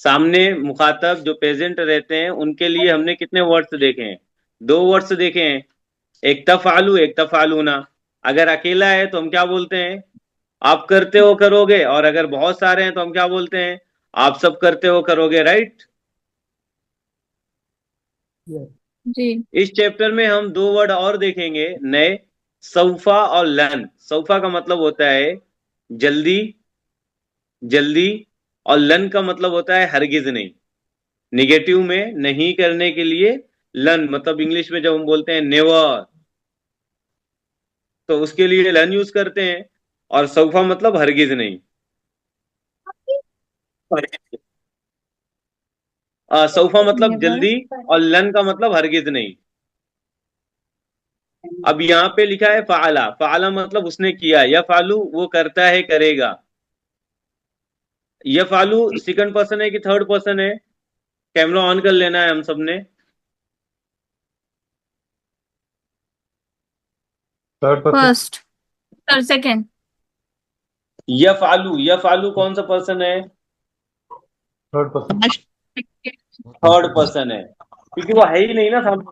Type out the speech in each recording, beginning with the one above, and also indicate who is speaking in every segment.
Speaker 1: सामने मुखातब जो प्रेजेंट रहते हैं उनके लिए हमने कितने वर्ड्स देखे हैं? दो वर्ड्स देखे हैं, एक तफआलू एक तफआलूना। अगर अकेला है तो हम क्या बोलते हैं? आप करते हो करोगे। और अगर बहुत सारे हैं तो हम क्या बोलते हैं? आप सब करते हो करोगे, राइट?
Speaker 2: जी।
Speaker 1: इस चैप्टर में हम दो वर्ड और देखेंगे नए, सौफा और लन। सौफा का मतलब होता है जल्दी, जल्दी। और लन का मतलब होता है हरगिज नहीं, निगेटिव में नहीं करने के लिए। लन मतलब इंग्लिश में जब हम बोलते हैं नेवर, तो उसके लिए लन यूज करते हैं। और सौफा मतलब हरगिज नहीं। सौफा मतलब
Speaker 2: नेवर।
Speaker 1: जल्दी, और लन का मतलब हरगिज नहीं। अब यहाँ पे लिखा है फाला। फाला मतलब उसने किया, या फालू वो करता है करेगा। ये फालू सेकंड पर्सन है कि थर्ड पर्सन है? कैमरा ऑन कर लेना है हम सबने।
Speaker 3: Third person.
Speaker 2: फर्स्ट और सेकंड।
Speaker 1: ये फालू कौन सा पर्सन है?
Speaker 3: Third person.
Speaker 1: थर्ड पर्सन है, क्योंकि वो है ही नहीं ना सामने,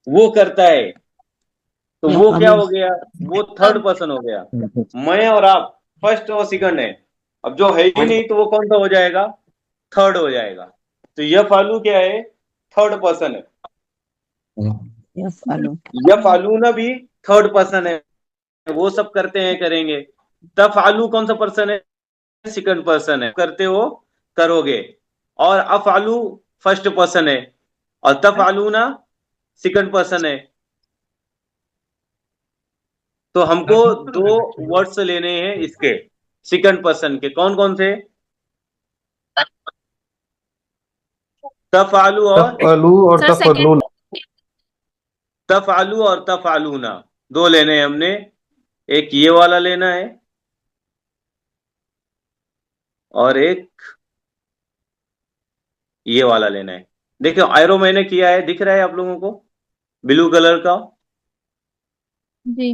Speaker 1: वो करता है। तो वो क्या हो गया? वो थर्ड पर्सन हो गया। मैं और आप फर्स्ट और सेकंड है। अब जो है ही नहीं तो वो कौन सा हो जाएगा? थर्ड हो जाएगा। तो यह फालू क्या है? थर्ड पर्सन है।
Speaker 4: यस आलू।
Speaker 1: यह फालू ना भी थर्ड पर्सन है, वो सब करते हैं करेंगे। तब फालू कौन सा पर्सन है? सेकंड पर्सन है, करते हो करोगे। और अफालू फर्स्ट पर्सन है, और तफालू ना सेकंड पर्सन है। तो हमको दो वर्ड्स लेने हैं इसके, सेकंड पर्सन के। कौन कौन से? तफालू और
Speaker 3: तफअलू और
Speaker 2: सर सेकंड।
Speaker 3: तफअलून।
Speaker 1: तफालू और तफालूना, दो लेने हैं हमने। एक ये वाला लेना है, और एक ये वाला लेना है। देखो आयरो मैंने किया है, दिख रहा है आप लोगों को, ब्लू कलर का।
Speaker 2: जी।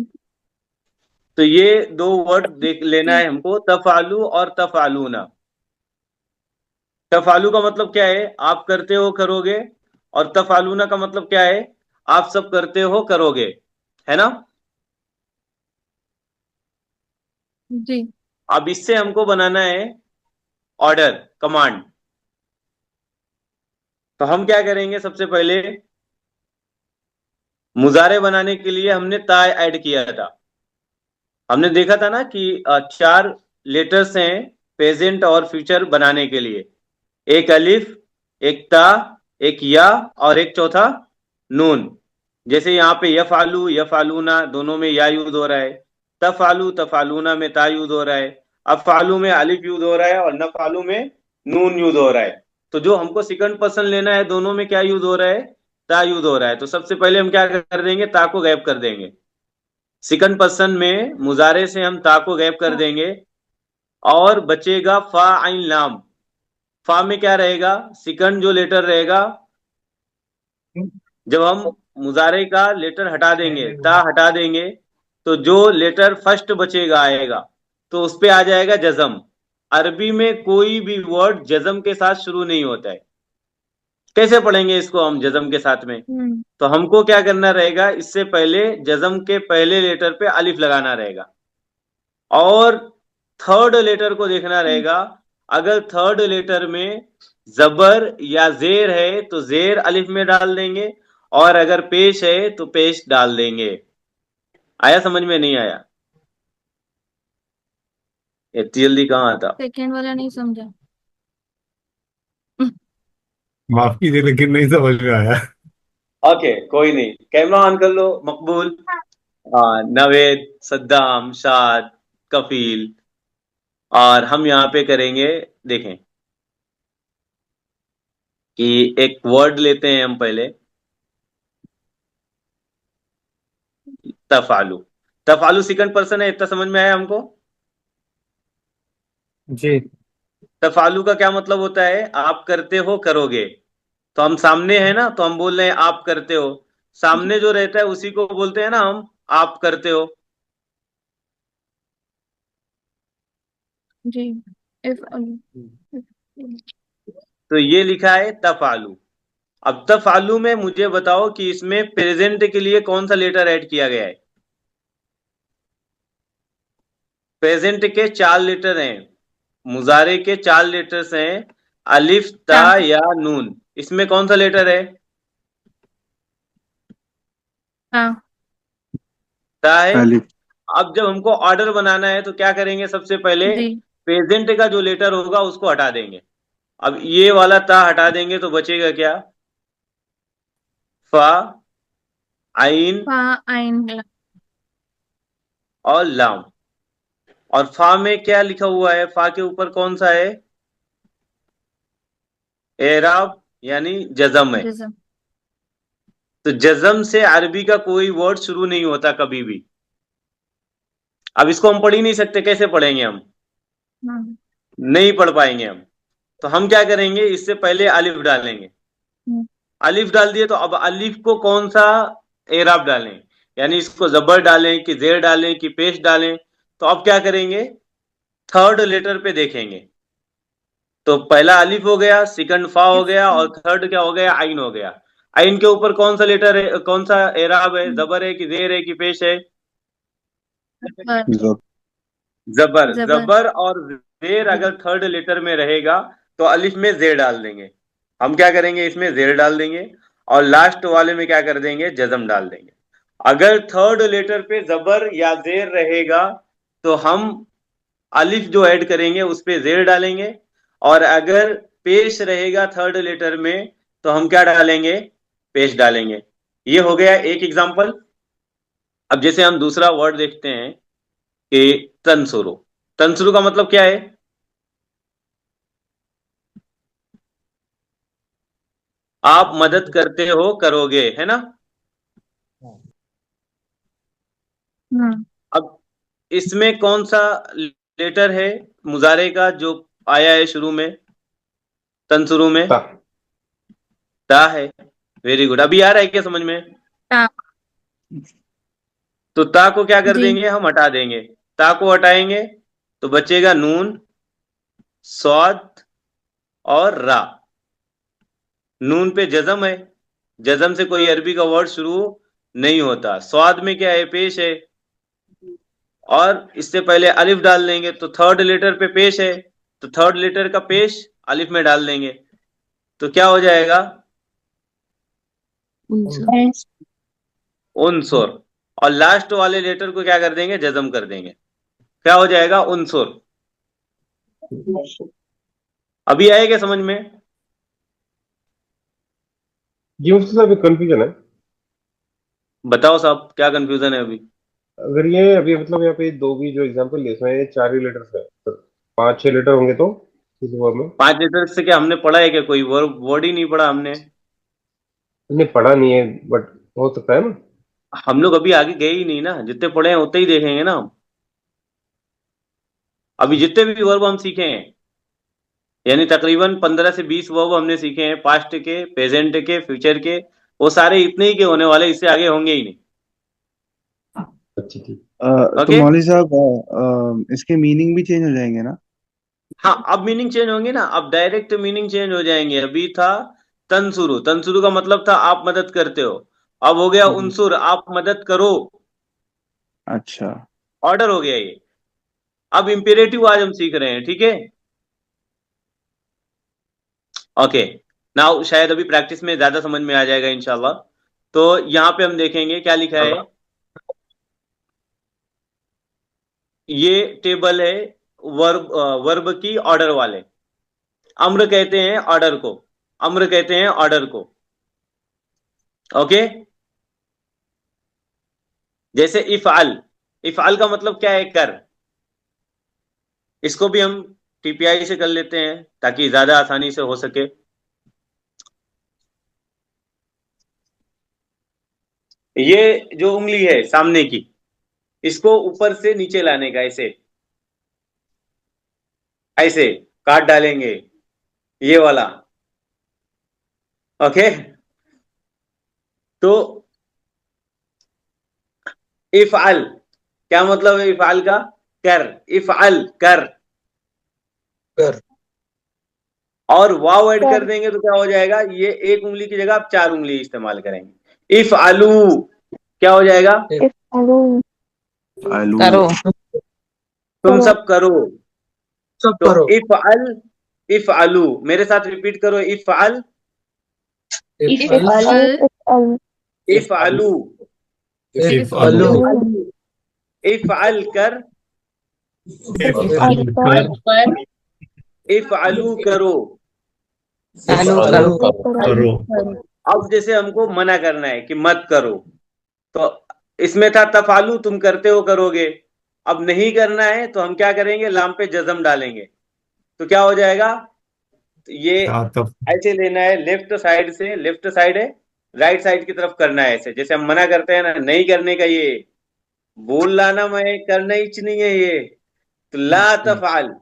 Speaker 1: तो ये दो वर्ड देख लेना है हमको, तफालू और तफालूना। तफालू का मतलब क्या है? आप करते हो करोगे। और तफालूना का मतलब क्या है? आप सब करते हो करोगे, है ना?
Speaker 2: जी।
Speaker 1: अब इससे हमको बनाना है ऑर्डर, कमांड। तो हम क्या करेंगे? सबसे पहले मुजारे बनाने के लिए हमने ता ऐड किया था। हमने देखा था ना कि चार लेटर्स हैं प्रेजेंट और फ्यूचर बनाने के लिए। एक अलिफ, एक ता, एक या, और एक चौथा नून। जैसे यहाँ पे यफालू यफालूना दोनों में या यूज हो रहा है, तफालू तफालूना में ता यूज हो रहा है, अफालू में अलिफ यूज हो रहा है, और नफालू में नून यूज हो रहा है। तो जो हमको सेकंड पर्सन लेना है, दोनों में क्या यूज हो रहा है? ता यूज हो रहा है। तो सबसे पहले हम क्या कर देंगे? ता को गायब कर देंगे। सेकंड पर्सन में मुजारे से हम ता को गायब कर देंगे, और बचेगा फा आइन लाम। फा में क्या रहेगा? सेकंड जो लेटर रहेगा, जब हम मुजारे का लेटर हटा देंगे, ता हटा देंगे, तो जो लेटर फर्स्ट बचेगा आएगा, तो उस पे आ जाएगा जजम। अरबी में कोई भी वर्ड जजम के साथ शुरू नहीं होता है। कैसे पढ़ेंगे इसको हम जजम के साथ में?
Speaker 2: हम्म।
Speaker 1: तो हमको क्या करना रहेगा? इससे पहले जजम के पहले लेटर पे अलिफ लगाना रहेगा, और थर्ड लेटर को देखना रहेगा। अगर थर्ड लेटर में जबर या जेर है तो जेर अलिफ में डाल देंगे, और अगर पेश है तो पेश डाल देंगे। आया समझ में? नहीं आया? इतनी जल्दी कहाँ आता?
Speaker 2: सेकंड वाला नहीं समझा।
Speaker 3: माफ कीजिए लेकिन नहीं समझ में आया।
Speaker 1: ओके, कोई नहीं, कैमरा ऑन कर लो। मकबूल, नवेद, सद्दाम, शाद, कफील। और हम यहाँ पे करेंगे, देखें कि एक वर्ड लेते हैं हम पहले, तफालू। तफालू सेकंड पर्सन है, इतना समझ में आया हमको?
Speaker 3: जी।
Speaker 1: तफालू का क्या मतलब होता है? आप करते हो करोगे। तो हम सामने है ना, तो हम बोल रहे हैं आप करते हो।
Speaker 2: जी।
Speaker 1: सामने जो रहता है उसी को बोलते हैं ना हम, आप करते हो।
Speaker 2: जी। इफ
Speaker 1: तो ये लिखा है तफालू। अब तफालू में मुझे बताओ कि इसमें प्रेजेंट के लिए कौन सा लेटर ऐड किया गया है। प्रेजेंट के 4 लेटर हैं, मुजारे के 4 लेटर्स हैं, अलिफ ता
Speaker 2: ता।
Speaker 1: या नून। इसमें कौन सा लेटर है?
Speaker 2: ता।
Speaker 1: ता है।
Speaker 5: अलिफ।
Speaker 1: अब जब हमको ऑर्डर बनाना है तो क्या करेंगे, सबसे पहले
Speaker 2: जी।
Speaker 1: प्रेजेंट का जो लेटर होगा उसको हटा देंगे। अब ये वाला ता हटा देंगे तो बचेगा क्या? फा, आइन
Speaker 2: फा आइन ला।
Speaker 1: और लाम। और फा में क्या लिखा हुआ है? फा के ऊपर कौन सा है? एराब यानी जजम है।
Speaker 2: जिस्म।
Speaker 1: तो जजम से अरबी का कोई वर्ड शुरू नहीं होता कभी भी। अब इसको हम पढ़ ही नहीं सकते, कैसे पढ़ेंगे हम?
Speaker 2: हम्म।
Speaker 1: नहीं पढ़ पाएंगे हम। तो हम क्या करेंगे, इससे पहले अलिफ डालेंगे।
Speaker 2: हम्म।
Speaker 1: अलिफ डाल दिए तो अब अलिफ को कौन सा एराब डालें, यानी इसको जबर डालें कि जेर डालें कि पेश डालें। तो अब क्या करेंगे, थर्ड लेटर पे देखेंगे। तो पहला अलिफ हो गया, सेकंड फा हो
Speaker 2: इफ।
Speaker 1: गया, और थर्ड क्या हो गया? आइन हो गया। आइन के ऊपर कौन सा लेटर है, कौन सा एराब है? जबर है कि जेर है कि पेश है?
Speaker 2: बर।
Speaker 5: जब।
Speaker 1: जबर।
Speaker 2: जबर।
Speaker 1: जबर और जेर अगर थर्ड लेटर में रहेगा तो अलिफ में जेर डाल देंगे। हम क्या करेंगे, इसमें जेर डाल देंगे, और लास्ट वाले में क्या कर देंगे, जजम डाल देंगे। अगर थर्ड लेटर पे जबर या जेर रहेगा तो हम अलिफ जो ऐड करेंगे उस पे जेर डालेंगे, और अगर पेश रहेगा थर्ड लेटर में तो हम क्या डालेंगे, पेश डालेंगे। ये हो गया एक एग्जांपल। अब जैसे हम दूसरा वर्ड देखते हैं कि तंसुरु। तंसुरु का मतलब क्या है? आप मदद करते हो, करोगे, है ना?
Speaker 2: हम्म।
Speaker 1: अब इसमें कौन सा लेटर है मुजारे का जो आया है शुरू में, तंसुरु में?
Speaker 3: ता।
Speaker 1: ता है। Very good. अभी आ रहा है क्या समझ में?
Speaker 2: ता।
Speaker 1: तो ता को क्या कर
Speaker 2: जी।
Speaker 1: देंगे, हम हटा देंगे। ता को हटाएंगे तो बचेगा नून, स्वाद और रा। नून पे जजम है, जजम से कोई अरबी का वर्ड शुरू नहीं होता। स्वाद में क्या है, पेश है, और इससे पहले अलिफ डाल देंगे तो थर्ड लेटर पे पेश है, तो थर्ड लेटर का पेश अलिफ में डाल देंगे तो क्या हो जाएगा, उनसुर। और लास्ट वाले लेटर को क्या कर देंगे, जजम कर देंगे, क्या हो जाएगा, उनसुर। अभी आएगा समझ में?
Speaker 3: जी मुझसे साहब एक कंफ्यूजन है।
Speaker 1: बताओ साहब, क्या कंफ्यूजन है अभी?
Speaker 3: अगर ये अभी मतलब यहाँ पे दो भी जो एग्जांपल दिए इसमें ये 4 ही लेटर्स है तो 5-6 लेटर होंगे तो किसी वर्ड में।
Speaker 1: 5 लेटर से क्या हमने पढ़ा है क्या? कोई वर्ड वर्ड ही नहीं पढ़ा हमने।
Speaker 3: मैंने पढ़ा नहीं है बट हो सकता है ना।
Speaker 1: हम लोग अभी आगे गए ही नहीं ना, जितने पढ़े हैं उतने ही देखेंगे ना हम। अभी जितने भी वर्ब हम सीखे हैं, यानी तकरीबन 15 से 20 वर्ब हमने सीखे हैं, पास्ट के, प्रेजेंट के, फ्यूचर के। वो सारे इतने ही के होने वाले, इससे आगे होंगे ही नहीं।
Speaker 3: अच्छा ठीक।
Speaker 5: तो
Speaker 1: ओके।
Speaker 5: मौली साहब, इसके मीनिंग भी चेंज हो जाएंगे ना?
Speaker 1: हाँ, अब मीनिंग चेंज होंगे ना, अब डायरेक्ट मीनिंग चेंज हो जाएंगे। अभी था तंसुरु, तंसुरु का मतलब था आप मदद करते हो। अब हो गया
Speaker 5: हम्म।
Speaker 1: उनसुर, आप मदद करो।
Speaker 5: अच्छा।
Speaker 1: ऑर्डर हो गया ये। अब इंपेरेटिव आज हम सीख रहे हैं, ठीक है? ओके। नाउ शायद अभी प्रैक्टिस में ज्यादा समझ में आ जाएगा इंशाल्लाह। तो यहाँ पे हम देखेंगे क्या लिखा है। ये टेबल है वर्ब, वर्ब की ऑर्डर वाले। अम्र कहते हैं ऑर्डर को, अम्र कहते हैं ऑर्डर को। ओके। जैसे इफआल, इफआल का मतलब क्या है, कर। इसको भी हम टीपीआई से कर लेते हैं ताकि ज्यादा आसानी से हो सके। ये जो उंगली है सामने की, इसको ऊपर से नीचे लाने का, ऐसे ऐसे काट डालेंगे, ये वाला। ओके। तो इफआल क्या मतलब है, इफआल का? कर। इफआल कर।
Speaker 3: कर।
Speaker 1: और वाव ऐड कर देंगे तो क्या हो जाएगा, ये एक उंगली की जगह आप 4 उंगली इस्तेमाल करेंगे। इफ आलू क्या हो जाएगा,
Speaker 5: आलू
Speaker 4: करो
Speaker 1: तुम सब करो।
Speaker 6: सब
Speaker 1: तो
Speaker 6: करो।
Speaker 1: इफ आलू मेरे साथ रिपीट करो, इफ आल,
Speaker 6: इफ
Speaker 1: इफ आलू,
Speaker 6: इफ आलू
Speaker 1: इफ आल कर, इफ आलू करो।
Speaker 4: आलू
Speaker 6: आलू
Speaker 4: करो
Speaker 1: अब जैसे हमको मना करना है कि मत करो, तो इसमें था तफालू, तुम करते हो करोगे। अब नहीं करना है तो हम क्या करेंगे, लाम पे जज्म डालेंगे। तो क्या हो जाएगा, ये ऐसे लेना है, लेफ्ट साइड से, लेफ्ट साइड है, राइट साइड की तरफ करना है ऐसे। जैसे हम मना करते हैं ना नहीं करने का, ये बोल लाना मैं करना ही नहीं है ये। तो ला तफाल,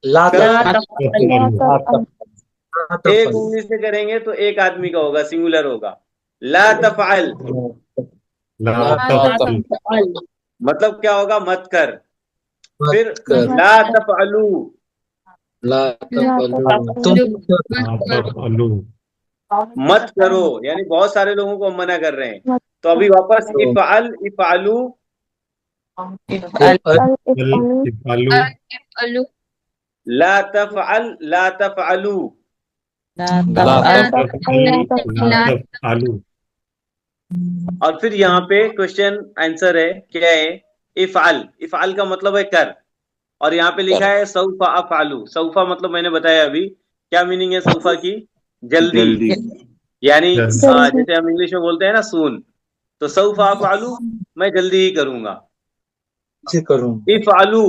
Speaker 6: ला
Speaker 1: करो। एक उंगली से करेंगे तो एक आदमी का होगा, सिंगुलर होगा। ला तफाल मतलब क्या होगा, मत कर। फिर ला तफअलू,
Speaker 6: ला तुम
Speaker 1: मत करो, यानी बहुत सारे लोगों को हम मना कर रहे हैं। तो अभी वापस इफअल, इफअलू, ला तफअल, ला तफअलू। और फिर यहाँ पे क्वेश्चन आंसर है, क्या है, इफअल, इफअल का मतलब है कर। और यहाँ पे लिखा है सौफा अफअलू, सौफा मतलब मैंने बताया अभी क्या मीनिंग है सौफा की, जल्दी। यानी जैसे हम इंग्लिश में बोलते हैं ना सून, तो सौफा अफअलू मैं जल्दी ही करूंगा।
Speaker 6: करूँ।
Speaker 1: इफअलू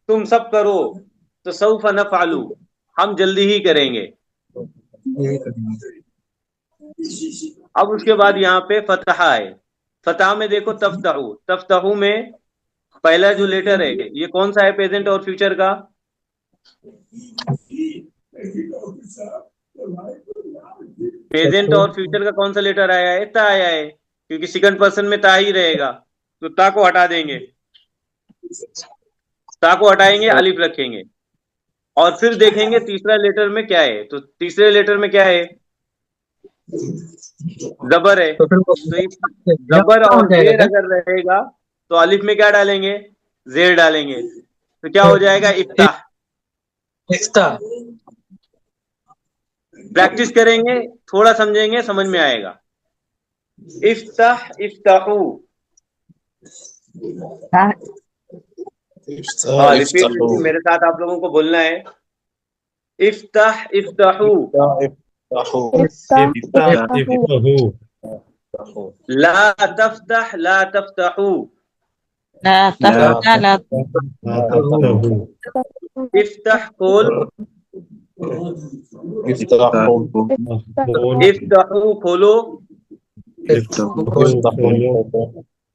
Speaker 1: तुम सब करो, तो सौफा नफअलू हम जल्दी ही करेंगे। अब उसके बाद यहाँ पे फतहा है। फतहा में देखो तफ्तहू, तफ्तहू में पहला जो लेटर है ये कौन सा है प्रेजेंट और फ्यूचर का, प्रेजेंट और फ्यूचर का कौन सा लेटर आया है, ता आया है, क्योंकि सेकंड पर्सन में ता ही रहेगा। तो ता को हटा देंगे, ता को हटाएंगे, अलिफ रखेंगे। और फिर देखेंगे तीसरा लेटर में क्या है। तो तीसरे लेटर में क्या है, जबर है।
Speaker 6: तो फिर
Speaker 1: तो इस जबर और जेर अगर रहेगा तो अलिफ में क्या डालेंगे, जेर डालेंगे। तो क्या हो जाएगा, इफ्ताह। प्रैक्टिस करेंगे, थोड़ा समझेंगे, समझ में आएगा। इफ्ताह, इफ्ताहू, रिपीट मेरे साथ आप लोगों को बोलना है, इफ्ताह, इफ्ताहू, ला तफ्ताह, ला तफ्ताहू, इफ्ताह खोल, इफ्ताहू खोलो,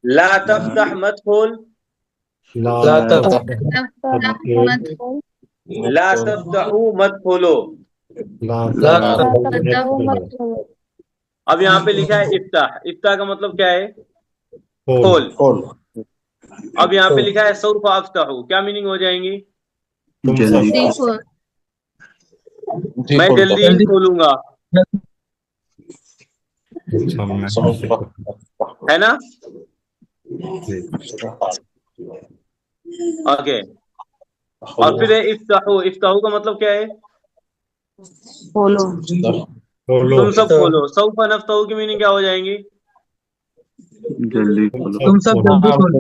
Speaker 1: ला तफ्ताह मत खोल, ला तफ्ताहू मत खोलो। अब यहाँ पे लिखा है इफ्ताह, इफ्ताह का मतलब क्या है, खोल। अब यहाँ पे लिखा है सौफा अफ्ताहू, क्या मीनिंग हो जाएंगी, मैं जल्दी ही खोलूंगा, है ना। ओके। और फिर है इफ्ताहू, इफ्ताहू का मतलब क्या है,
Speaker 4: खोलो
Speaker 1: तुम सब खोलो। सौफा नफ्ताहू की मीनिंग क्या हो जाएंगी,
Speaker 5: जल्दी खोलो,
Speaker 6: तुम सब जल्दी खोलो।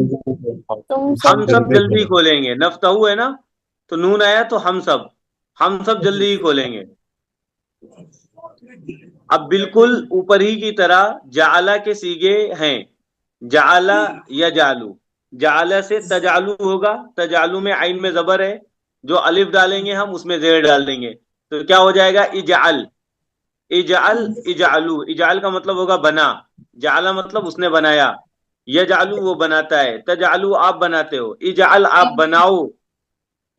Speaker 1: हम सब जल्दी खोलेंगे। नफ्ताहू है ना, तो नून आया तो हम सब जल्दी ही खोलेंगे। अब बिल्कुल ऊपर ही की तरह जाला के सीगे हैं, जाला या जालू। जाला से तजालू होगा, तजालू में आइन में जबर है, जो अलिफ डालेंगे हम उसमें जेर डाल देंगे, तो क्या हो जाएगा, इजाल, इजाल, इजालू। इजाल का मतलब होगा बना, जाला मतलब उसने बनाया, यजालू वो बनाता है, तजालू आप बनाते हो, इजाल आप बनाओ,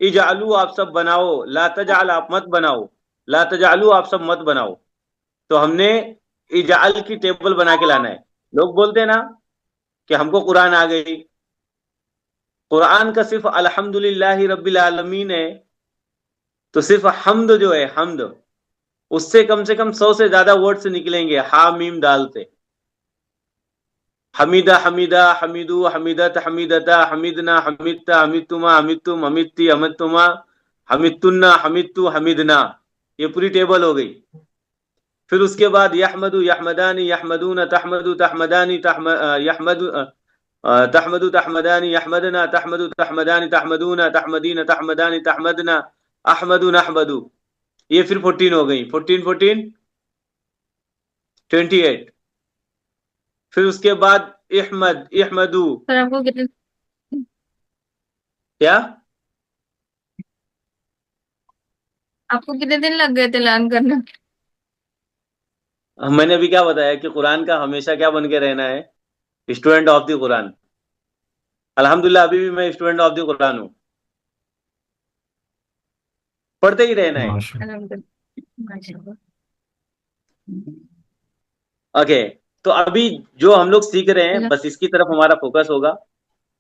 Speaker 1: इजालू आप सब बनाओ, ला तजाल आप मत बनाओ, ला तजालू आप सब मत बनाओ। तो हमने इजाल की टेबल बना के लाना है। लोग बोलते हैं ना कि हमको कुरान आ गई, कुरान का सिर्फ अल्हम्दुलिल्लाहि रब्बिल आलमीन है, तो सिर्फ हमद जो है, हमद, उससे कम से कम 100 से ज्यादा वर्ड्स निकलेंगे हा मीम दाल से। हमीदा, हमीदा, हमीदू, हमीदत, हमीदता, हमीदना, हमीदता, हमीदतुमा, हमीदतुम, हमीदती, हमीदतुमा, हमीदतुन्ना, हमीदतु, हमीदना, ये पूरी टेबल हो गई। फिर उसके बाद यहमदु, यहमदानी, यहमदूना, तहमदु, तहमदानी, यहमदु, तहमदु, तहमदानी, यहमदना, तहमदु, तहमदानी, तहमदूना, तहमदीना, तहमदानी, तहमदना, अहमदु, नहमदु, ये फिर 14 हो गई। 14 14 28। फिर उसके बाद इहमद, इहमदू,
Speaker 2: सर आपको कितने
Speaker 1: क्या?
Speaker 2: दिन लग गए थे लर्न करने?
Speaker 1: मैंने अभी क्या बताया कि कुरान का हमेशा क्या बन के रहना है, स्टूडेंट ऑफ द कुरान। अल्हम्दुलिल्लाह अभी भी मैं स्टूडेंट ऑफ द कुरान हूँ, पढ़ते ही रहना है।
Speaker 2: माशाल्लाह।
Speaker 1: ओके, तो अभी जो हम लोग सीख रहे हैं
Speaker 2: अच्छा।
Speaker 1: बस इसकी तरफ हमारा फोकस होगा।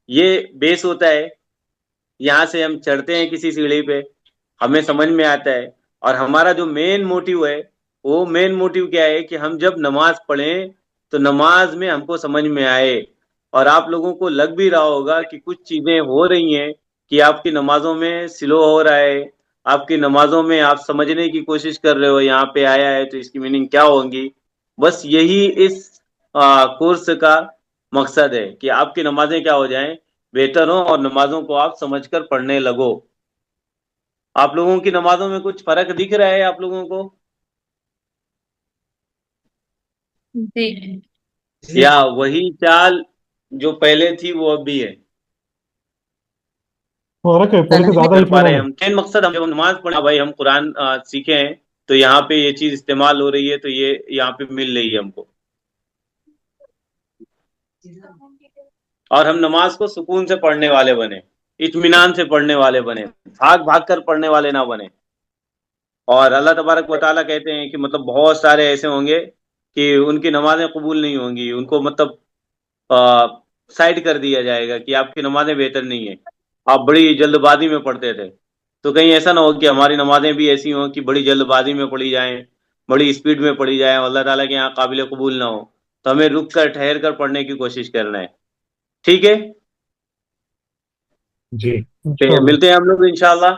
Speaker 1: ये बेस होता है, यहाँ से हम चढ़ते हैं किसी सीढ़ी पे, हमें समझ में आता है। और हमारा जो मेन मोटिव है, वो मेन मोटिव क्या है कि हम जब नमाज पढ़ें तो नमाज में हमको समझ में आए। और आप लोगों को लग भी रहा होगा कि कुछ चीजें हो रही हैं कि आपकी नमाजों में स्लो हो रहा है, आपकी नमाजों में आप समझने की कोशिश कर रहे हो यहाँ पे आया है तो इसकी मीनिंग क्या होगी। बस यही इस कोर्स का मकसद है कि आपकी नमाजें क्या हो जाएं, बेहतर हो, और नमाजों को आप समझकर पढ़ने लगो। आप लोगों की नमाजों में कुछ फर्क दिख रहा है आप लोगों को,
Speaker 2: जी
Speaker 1: या वही चाल जो पहले थी वो अब भी है?
Speaker 3: फर्क है, पहले से ज्यादा
Speaker 1: कर पा रहे
Speaker 3: इत्मीनान
Speaker 1: हैं
Speaker 3: है।
Speaker 1: हम? मेन मकसद हम जब नमाज पढ़े भाई, हम कुरान सीखे हैं तो यहाँ पे ये चीज इस्तेमाल हो रही है, तो ये यहाँ पे मिल रही है हमको। और हम नमाज को सुकून से पढ़ने वाले बने, इत्मीनान से पढ़ने वाले बने, भाग भाग कर पढ़ने वाले ना बने। और अल्लाह तबारक व तआला कहते हैं कि मतलब बहुत सारे ऐसे होंगे कि उनकी नमाजें कबूल नहीं होंगी, उनको मतलब साइड कर दिया जाएगा कि आपकी नमाजें बेहतर नहीं है, आप बड़ी जल्दबाजी में पढ़ते थे। तो कहीं ऐसा ना हो कि हमारी नमाजें भी ऐसी हों कि बड़ी जल्दबाजी में पढ़ी जाएं, बड़ी स्पीड में पढ़ी जाएं, अल्लाह ताला के यहाँ काबिल कबूल ना हो। तो हमें रुक कर ठहर कर पढ़ने की कोशिश करना है, ठीक है?
Speaker 6: जी
Speaker 1: मिलते हैं हम लोग इंशाल्लाह